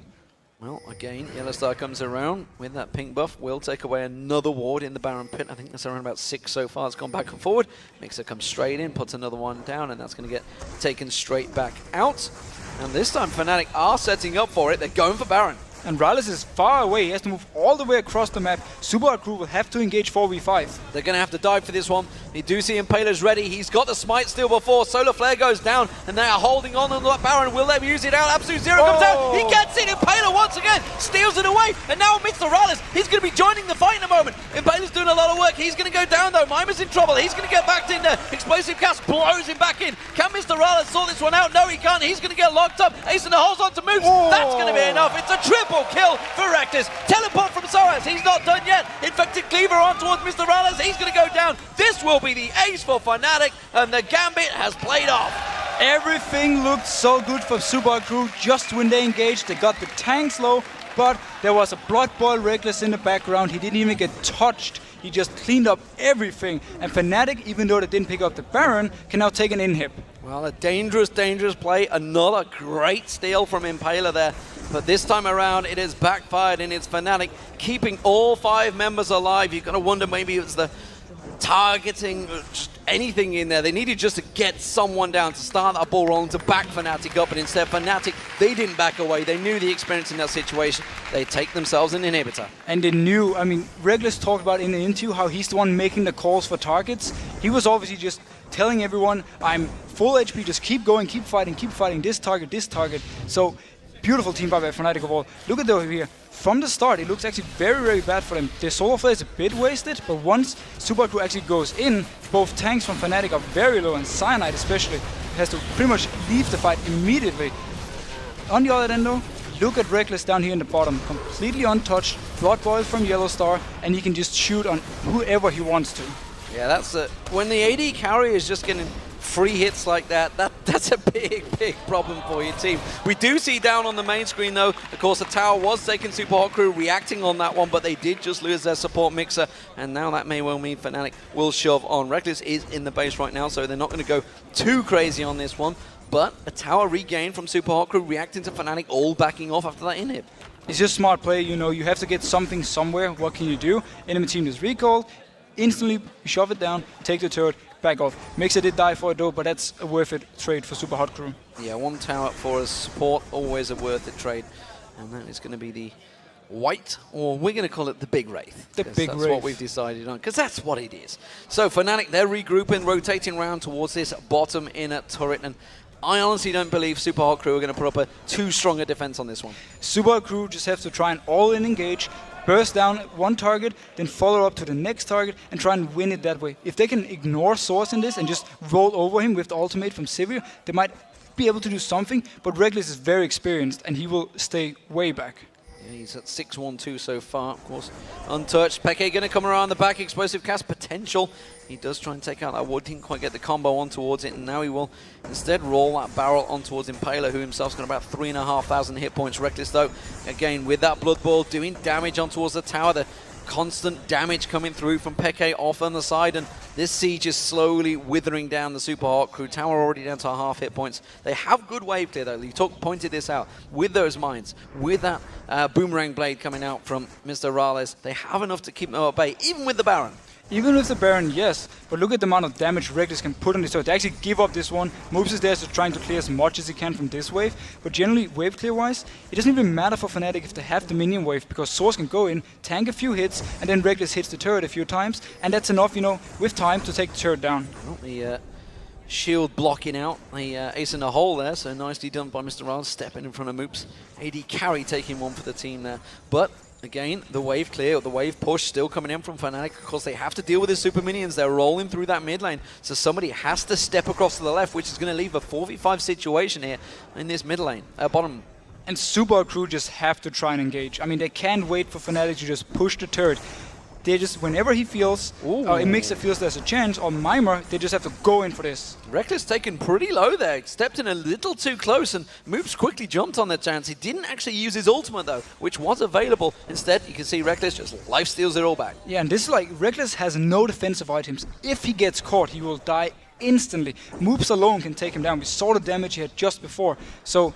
Well, again, Yellowstar comes around with that pink buff. Will take away another ward in the Baron Pit. I think that's around about 6 so far. It's gone back and forward. Mixer comes straight in, puts another one down, and that's going to get taken straight back out. And this time, Fnatic are setting up for it. They're going for Baron. And Rallis is far away. He has to move all the way across the map. Super Hot Crew will have to engage 4v5. They're going to have to dive for this one. You do see Impaler's ready. He's got the smite still before. Solar Flare goes down, and they are holding on to that Baron. Will they use it out? Absolute Zero comes out. He gets it. Impaler once again steals it away. And now Mr. Rallis, he's going to be joining the fight in a moment. Impaler's doing a lot of work. He's going to go down, though. Mima's in trouble. He's going to get back in there. Explosive cast blows him back in. Can Mr. Rallis sort this one out? No, he can't. He's going to get locked up. Ace in the holds on to moves. That's going to be enough. It's a triple kill for Reckless. Teleport from Soaz. He's not done yet. Infected Cleaver on towards Mr. Rallis. He's going to go down. This will be the ace for Fnatic, and the gambit has played off. Everything looked so good for Supa crew just when they engaged. They got the tanks low, but there was a Blood Boil Reckless in the background. He didn't even get touched. He just cleaned up everything. And Fnatic, even though they didn't pick up the Baron, can now take an inhib. Well, a dangerous, dangerous play. Another great steal from Impaler there. But this time around, it has backfired, and it's Fnatic keeping all 5 members alive. You've got to wonder maybe it's the targeting, just anything in there. They needed just to get someone down to start that ball rolling to back Fnatic up, but instead Fnatic, they didn't back away. They knew the experience in that situation. They take themselves an inhibitor. And they knew, I mean, Reckless talked about in the interview how he's the one making the calls for targets. He was obviously just telling everyone, I'm full HP, just keep going, keep fighting this target, this target. So beautiful team by Fnatic of all. Look at over here. From the start, it looks actually very, very bad for them. Their solo flare is a bit wasted, but once Supa crew actually goes in, both tanks from Fnatic are very low, and Cyanide especially has to pretty much leave the fight immediately. On the other end though, look at Reckless down here in the bottom, completely untouched, Blood Boil from Yellow Star, and he can just shoot on whoever he wants to. Yeah, that's when the AD carry is just getting free hits like that's a big, big problem for your team. We do see down on the main screen though, of course the tower was taking Supa crew reacting on that one, but they did just lose their support mixer, and now that may well mean Fnatic will shove on. Reckless is in the base right now, so they're not going to go too crazy on this one, but a tower regained from Supa crew reacting to Fnatic all backing off after that inhib. It's just smart play, you know, you have to get something somewhere. What can you do? Enemy team is recalled, instantly shove it down, take the turret, back off. Mixer did die for it though, but that's a worth it trade for Supa crew. Yeah, 1 tower for us support, always a worth it trade. And that is going to be the white, or we're going to call it the big Wraith. The big That's Wraith. what we've decided on, because that's what it is. So Fnatic, they're regrouping, rotating around towards this bottom inner turret, and I honestly don't believe Supa crew are going to put up a too strong a defense on this one. Supa crew just have to try and all-in engage, burst down one target, then follow up to the next target and try and win it that way. If they can ignore Source in this and just roll over him with the ultimate from Sivir, they might be able to do something, but Reckless is very experienced and he will stay way back. Yeah, he's at 6-1-2 so far, of course. Untouched. Peke going to come around the back, explosive cast potential. He does try and take out that ward, didn't quite get the combo on towards it, and now he will instead roll that barrel on towards Impaler, who himself's got about 3,500 hit points. Reckless though, again with that Blood Boil, doing damage on towards the tower. The constant damage coming through from Peke off on the side, and this siege is slowly withering down the Supa crew. Tower already down to half hit points. They have good wave clear though. You pointed this out. With those mines, with that boomerang blade coming out from Mr. Rales, they have enough to keep them at bay, even with the Baron. Even with the Baron, yes, but look at the amount of damage Reckless can put on this. So they actually give up this one, moves his there, so trying to clear as much as he can from this wave. But generally, wave clear-wise, it doesn't even matter for Fnatic if they have the minion wave, because Source can go in, tank a few hits, and then Reckless hits the turret a few times, and that's enough, you know, with time to take the turret down. Well, the shield blocking out, the ace in the hole there, so nicely done by Mr. Rales, stepping in front of Moops. AD carry taking one for the team there, but again, the wave clear, the wave push still coming in from Fnatic. Of course, they have to deal with the super minions. They're rolling through that mid lane. So somebody has to step across to the left, which is going to leave a 4v5 situation here in this mid lane, bottom. And Supa crew just have to try and engage. I mean, they can't wait for Fnatic to just push the turret. They just, whenever he feels, Mixer feels there's a chance, or Mimer, they just have to go in for this. Reckless taken pretty low there, stepped in a little too close, and Moops quickly jumped on that chance. He didn't actually use his ultimate though, which was available. Instead, you can see Reckless just life steals it all back. Yeah, and this is like, Reckless has no defensive items. If he gets caught, he will die instantly. Moops alone can take him down. We saw the damage he had just before. So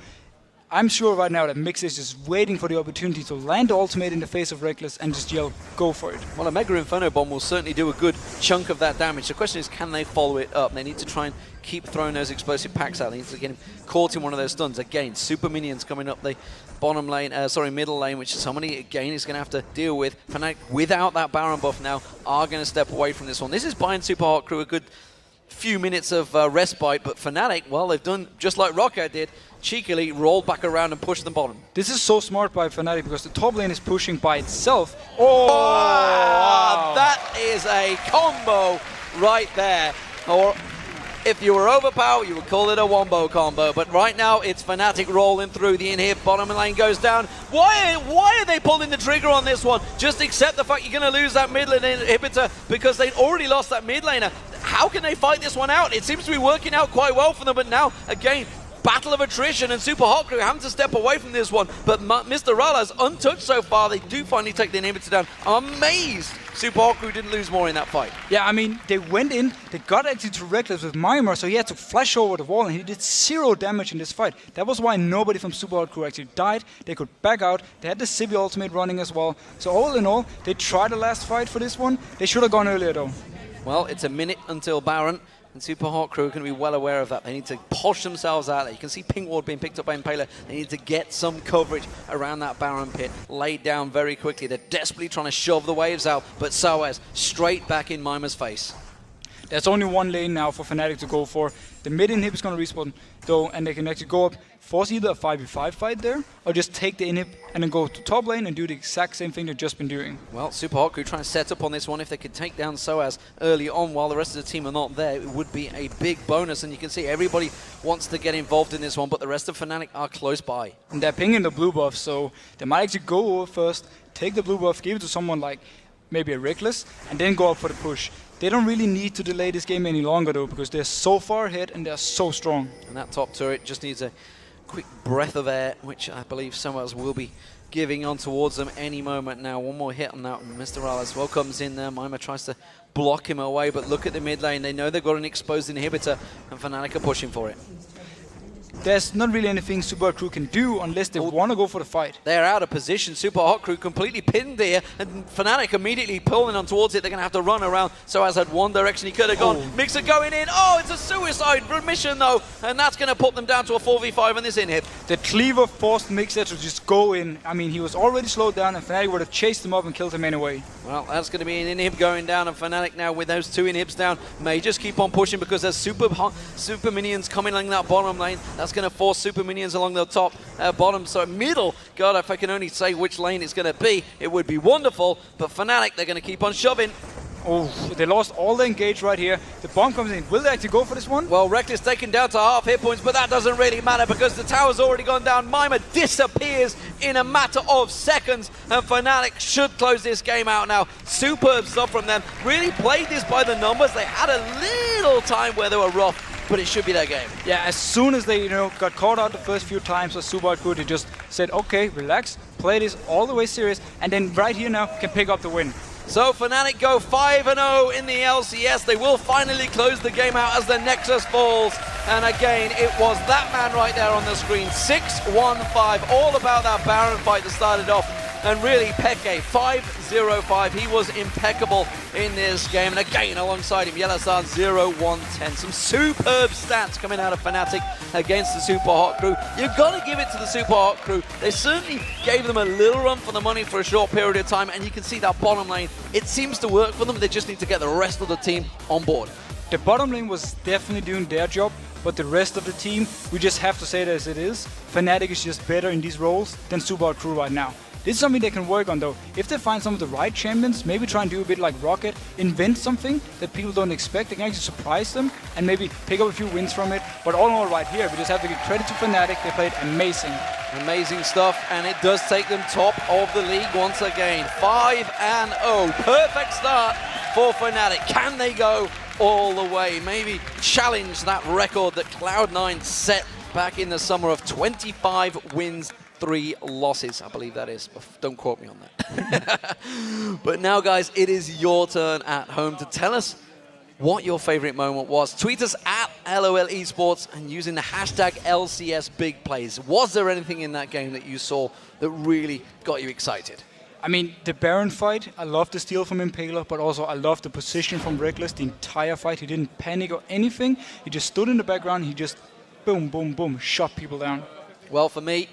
I'm sure right now that Mix is just waiting for the opportunity to land the ultimate in the face of Reckless and just yell, go for it. Well, a Mega Inferno Bomb will certainly do a good chunk of that damage. The question is, can they follow it up? They need to try and keep throwing those explosive packs out. They need to get him caught in one of those stuns. Again, super minions coming up the bottom lane, middle lane, which somebody, again, is going to have to deal with. Fnatic, without that Baron buff now, are going to step away from this one. This is buying Supa crew a good few minutes of respite, but Fnatic, well, they've done just like Rocket did, cheekily rolled back around and pushed them bottom. This is so smart by Fnatic because the top lane is pushing by itself. Wow. That is a combo right there. Or if you were overpowered, you would call it a wombo combo. But right now, it's Fnatic rolling through. The inhib, bottom lane goes down. Why are they pulling the trigger on this one? Just accept the fact you're going to lose that mid lane inhibitor because they'd already lost that mid laner. how can they fight this one out? It seems to be working out quite well for them, but now, again, battle of attrition, and Super Hot Crew having to step away from this one. But Mr. Rala's untouched so far. They do finally take the inhibitor down. I'm amazed Super Hot Crew didn't lose more in that fight. Yeah, I mean, they went in, they got actually to Reckless with Mimir, so he had to flash over the wall, and he did 0 damage in this fight. That was why nobody from Super Hot Crew actually died. They could back out. They had the Civi ultimate running as well. So all in all, they tried the last fight for this one. They should have gone earlier, though. Well, it's a minute until Baron. And Super Hot Crew are going to be well aware of that. They need to posh themselves out there. You can see Pink Ward being picked up by Impaler. They need to get some coverage around that Baron pit, laid down very quickly. They're desperately trying to shove the waves out, but Soaz straight back in Mimer's face. There's only one lane now for Fnatic to go for. The mid inhib is going to respawn, though, and they can actually go up, force either a 5v5 fight there, or just take the inhib and then go to top lane and do the exact same thing they've just been doing. Well, Super Hot Crew trying to set up on this one. If they could take down Soaz early on while the rest of the team are not there, it would be a big bonus. And you can see everybody wants to get involved in this one, but the rest of Fnatic are close by. And they're pinging the blue buff, so they might actually go over first, take the blue buff, give it to someone like maybe a Reckless, and then go up for the push. They don't really need to delay this game any longer, though, because they're so far ahead and they're so strong. And that top turret just needs a quick breath of air, which I believe Soaz will be giving on towards them any moment now. One more hit on that. Mr. Rala well comes in there. Mima tries to block him away, but look at the mid lane. They know they've got an exposed inhibitor, and Fnatic are pushing for it. There's not really anything Super Hot Crew can do unless they want to go for the fight. They're out of position. Super Hot Crew completely pinned there, and Fnatic immediately pulling on towards it. They're going to have to run around. Soaz had one direction he could have gone. Mixer going in. Oh, it's a suicide mission, though, and that's going to put them down to a 4v5 on this inhib. The cleaver forced Mixer to just go in. I mean, he was already slowed down, and Fnatic would have chased him up and killed him anyway. Well, that's going to be an inhib going down, and Fnatic now with those 2 inhibs down may just keep on pushing because there's super minions coming along that bottom lane. That's going to force super minions along the top, bottom, so middle. God, if I can only say which lane it's going to be, it would be wonderful. But Fnatic, they're going to keep on shoving. Oh, they lost all the engage right here. The bomb comes in. Will they actually go for this one? Well, Reckless taken down to half hit points, but that doesn't really matter because the tower's already gone down. Mima disappears in a matter of seconds, and Fnatic should close this game out now. Superb stuff from them. Really played this by the numbers. They had a little time where they were rough, but it should be their game. Yeah, as soon as they, got caught out the first few times with Super Hot Crew, they just said, okay, relax, play this all the way serious, and then right here now can pick up the win. So Fnatic go 5-0 in the LCS. They will finally close the game out as the Nexus falls. And again, it was that man right there on the screen. 6-1-5, all about that Baron fight that started off. And really, Peke, 5-0-5. He was impeccable in this game. And again, alongside him, Yellowstar 0-1-10. Some superb stats coming out of Fnatic against the Super Hot Crew. You've got to give it to the Super Hot Crew. They certainly gave them a little run for the money for a short period of time. And you can see that bottom lane. It seems to work for them. They just need to get the rest of the team on board. The bottom lane was definitely doing their job. But the rest of the team, we just have to say it as it is. Fnatic is just better in these roles than Super Hot Crew right now. This is something they can work on, though. If they find some of the right champions, maybe try and do a bit like Rocket, invent something that people don't expect. They can actually surprise them and maybe pick up a few wins from it. But all in all, right here, we just have to give credit to Fnatic. They played amazing. Amazing stuff, and it does take them top of the league once again. 5-0. Perfect start for Fnatic. Can they go all the way? Maybe challenge that record that Cloud9 set back in the summer of 25 wins, 3 losses, I believe that is. Don't quote me on that. But now, guys, it is your turn at home to tell us what your favorite moment was. Tweet us at LOL Esports and using the hashtag LCS Big Plays. Was there anything in that game that you saw that really got you excited? I mean, the Baron fight, I love the steal from Impaler, but also I love the position from Reckless the entire fight. He didn't panic or anything. He just stood in the background. He just boom, boom, boom, shot people down. Well, for me,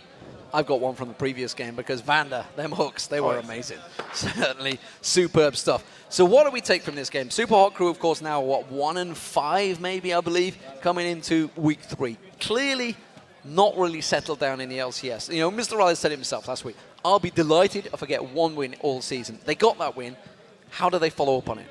I've got one from the previous game because Vander, them hooks, they were amazing. Certainly superb stuff. So what do we take from this game? Super Hot Crew, of course, now, 1-5 maybe, I believe, coming into week 3. Clearly not really settled down in the LCS. Mr. Riley said it himself last week. I'll be delighted if I get 1 win all season. They got that win. How do they follow up on it?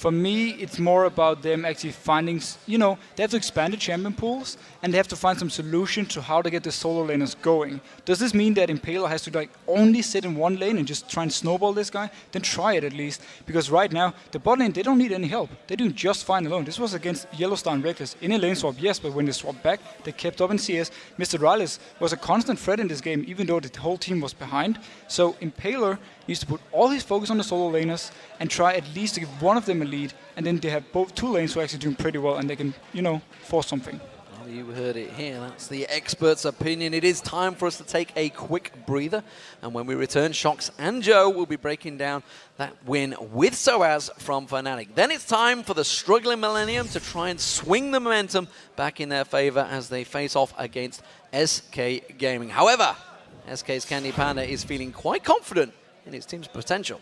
For me, it's more about them actually finding, they have to expand the champion pools, and they have to find some solution to how to get the solo laners going. Does this mean that Impaler has to only sit in one lane and just try and snowball this guy? Then try it at least, because right now, the bot lane, they don't need any help. They're doing just fine alone. This was against Yellowstar and Reckless. In a lane swap, yes, but when they swapped back, they kept up in CS. Mr. Riles was a constant threat in this game, even though the whole team was behind. So Impaler needs to put all his focus on the solo laners and try at least to give one of them a lead, and then they have both two lanes who are actually doing pretty well, and they can, force something. Well, you heard it here. That's the expert's opinion. It is time for us to take a quick breather, and when we return, Shox and Joe will be breaking down that win with Soaz from Fnatic. Then it's time for the struggling Millennium to try and swing the momentum back in their favor as they face off against SK Gaming. However, SK's Candy Panda is feeling quite confident in its team's potential.